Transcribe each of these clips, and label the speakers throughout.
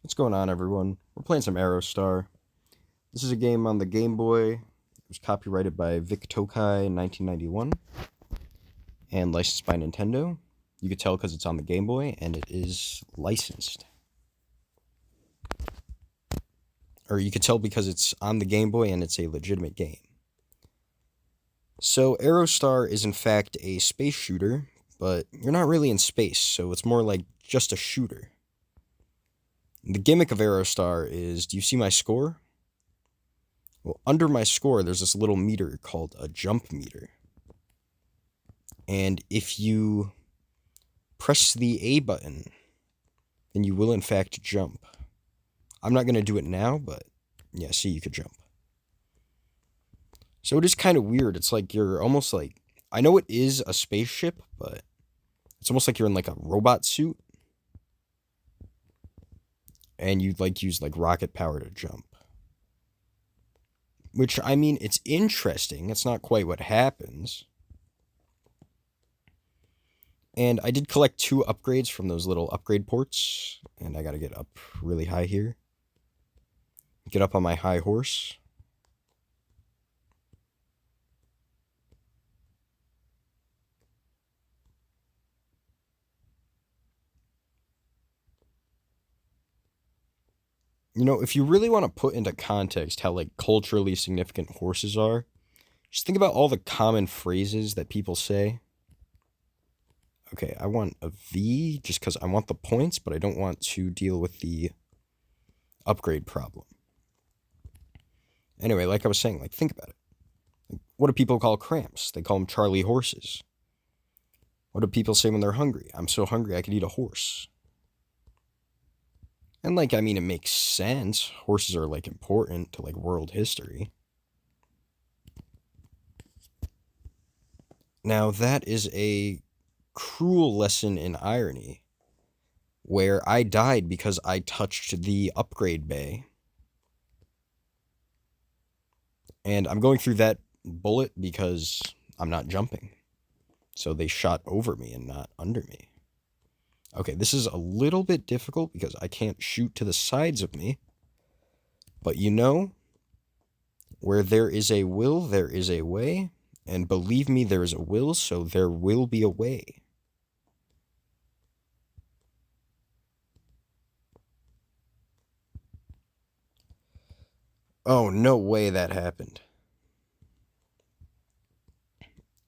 Speaker 1: What's going on, everyone? We're playing some Aero Star. This is a game on the Game Boy. It was copyrighted by Vic Tokai in 1991 and licensed by Nintendo. You could tell because it's on the Game Boy and it is licensed. Or you could tell because it's on the Game Boy and it's a legitimate game. So Aero Star is in fact a space shooter, but you're not really in space, so it's more like just a shooter. The gimmick of Aero Star is, do you see my score? Well, under my score, there's this little meter called a jump meter. And if you press the A button, then you will in fact jump. I'm not going to do it now, but yeah, see, you could jump. So it is kind of weird. It's like you're almost like, I know it is a spaceship, but it's almost like you're in like a robot suit. And you'd like use like rocket power to jump. Which, I mean, it's interesting. It's not quite what happens. And I did collect 2 upgrades from those little upgrade ports. And I gotta get up really high here. Get up on my high horse. You know, if you really want to put into context how, like, culturally significant horses are, just think about all the common phrases that people say. Okay, I want a V just because I want the points, but I don't want to deal with the upgrade problem. Anyway, like I was saying, like, think about it. Like, what do people call cramps? They call them Charlie horses. What do people say when they're hungry? I'm so hungry I could eat a horse. And, like, I mean, it makes sense. Horses are, like, important to, like, world history. Now, that is a cruel lesson in irony, where I died because I touched the upgrade bay. And I'm going through that bullet because I'm not jumping. So they shot over me and not under me. Okay, this is a little bit difficult because I can't shoot to the sides of me. But you know, where there is a will, there is a way. And believe me, there is a will, so there will be a way. Oh, no way that happened.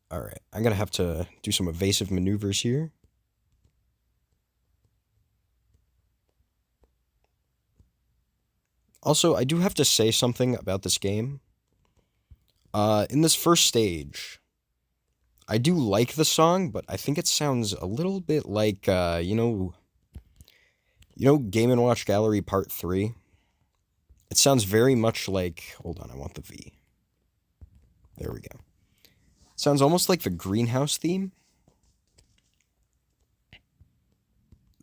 Speaker 1: Alright, I'm going to have to do some evasive maneuvers here. Also, I do have to say something about this game. In this first stage, I do like the song, but I think it sounds a little bit like, you know Game & Watch Gallery Part 3? It sounds very much like, hold on, I want the V. There we go. It sounds almost like the greenhouse theme.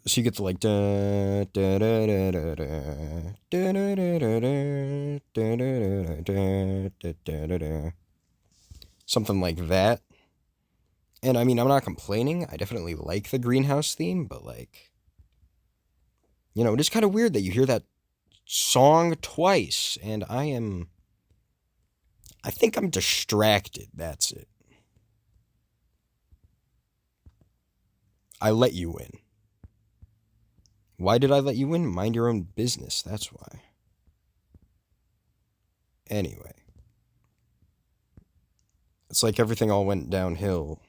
Speaker 1: So you get the like something like that. And I mean, I'm not complaining. I definitely like the greenhouse theme, but like, you know, it is kind of weird that you hear that song twice, and I think I'm distracted. That's it. I let you win. Why did I let you win? Mind your own business, that's why. Anyway. It's like everything all went downhill.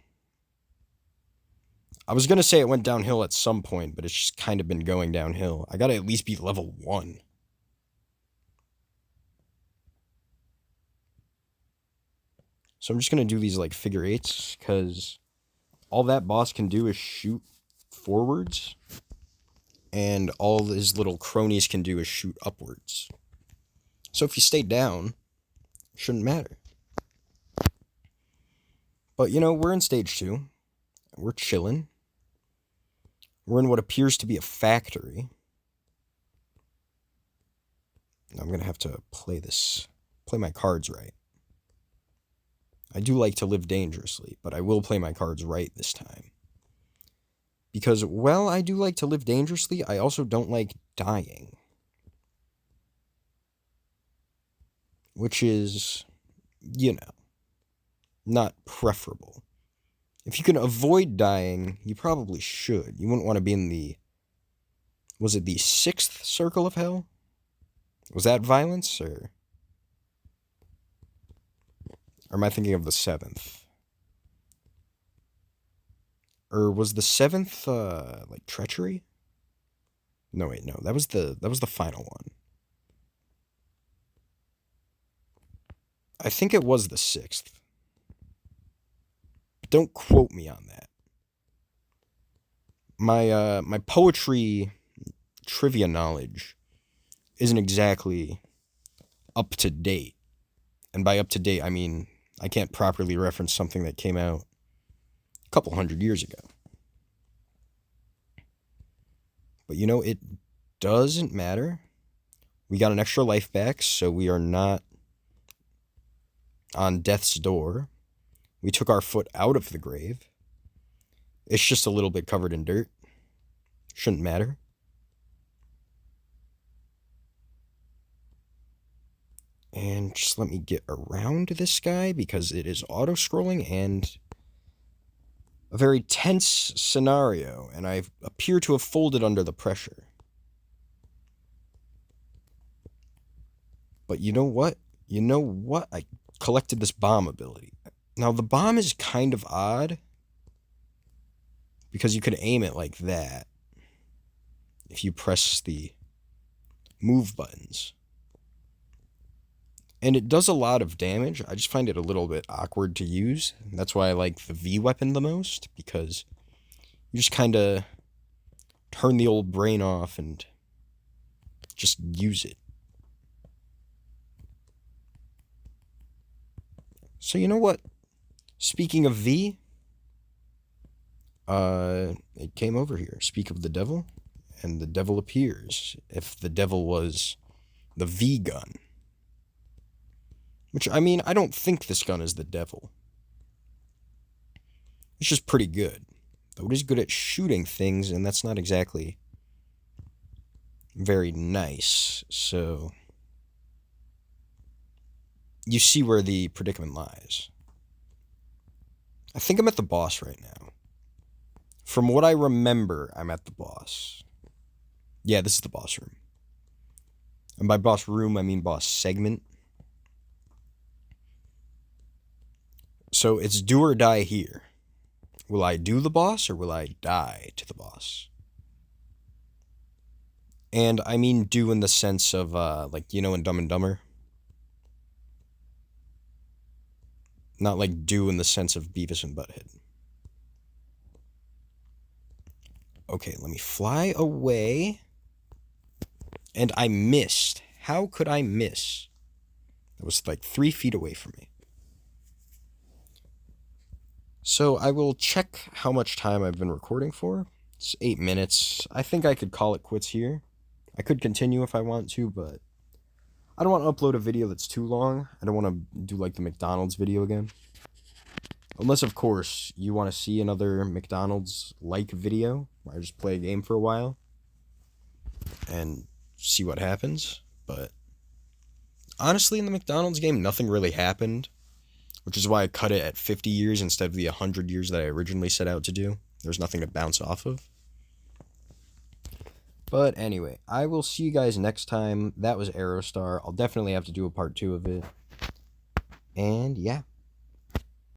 Speaker 1: I was going to say it went downhill at some point, but it's just kind of been going downhill. I gotta at least beat level 1. So I'm just going to do these like figure 8s, because all that boss can do is shoot forwards. And all his little cronies can do is shoot upwards. So if you stay down, it shouldn't matter. But, you know, we're in stage 2. We're chilling. We're in what appears to be a factory. I'm going to have to play my cards right. I do like to live dangerously, but I will play my cards right this time. Because, while I do like to live dangerously, I also don't like dying. which is, you know, not preferable. If you can avoid dying, you probably should. You wouldn't want to be in the, was it the 6th circle of hell? Was that violence, or am I thinking of the 7th? Or was the 7th like treachery? No, wait, no. That was the final one. I think it was the 6th. But don't quote me on that. My poetry trivia knowledge isn't exactly up to date. And by up to date, I mean I can't properly reference something that came out a couple hundred years ago. But you know, it doesn't matter. We got an extra life back, so we are not on death's door. We took our foot out of the grave. It's just a little bit covered in dirt. Shouldn't matter. And just let me get around this guy because it is auto-scrolling and a very tense scenario, and I appear to have folded under the pressure. But you know what? I collected this bomb ability. Now, the bomb is kind of odd because you could aim it like that if you press the move buttons. And it does a lot of damage. I just find it a little bit awkward to use. That's why I like the V weapon the most, because you just kind of turn the old brain off and just use it. So you know what? Speaking of V, it came over here. Speak of the devil, and the devil appears. If the devil was the V gun. Which, I mean, I don't think this gun is the devil. It's just pretty good. Though it is good at shooting things, and that's not exactly very nice. So you see where the predicament lies. I think I'm at the boss right now. From what I remember, I'm at the boss. Yeah, this is the boss room. And by boss room, I mean boss segment. So it's do or die here. Will I do the boss or will I die to the boss? And I mean do in the sense of, like, you know, in Dumb and Dumber? Not like do in the sense of Beavis and Butthead. Okay, let me fly away. And I missed. How could I miss? That was like 3 feet away from me. So I will check how much time I've been recording for. It's 8 minutes. I think I could call it quits here. I could continue if I want to, but I don't want to upload a video that's too long. I don't want to do like the McDonald's video again. Unless, of course, you want to see another McDonald's-like video where I just play a game for a while and see what happens. But honestly, in the McDonald's game, nothing really happened, which is why I cut it at 50 years instead of the 100 years that I originally set out to do. There's nothing to bounce off of. But anyway, I will see you guys next time. That was Aero Star. I'll definitely have to do a part 2 of it. And yeah.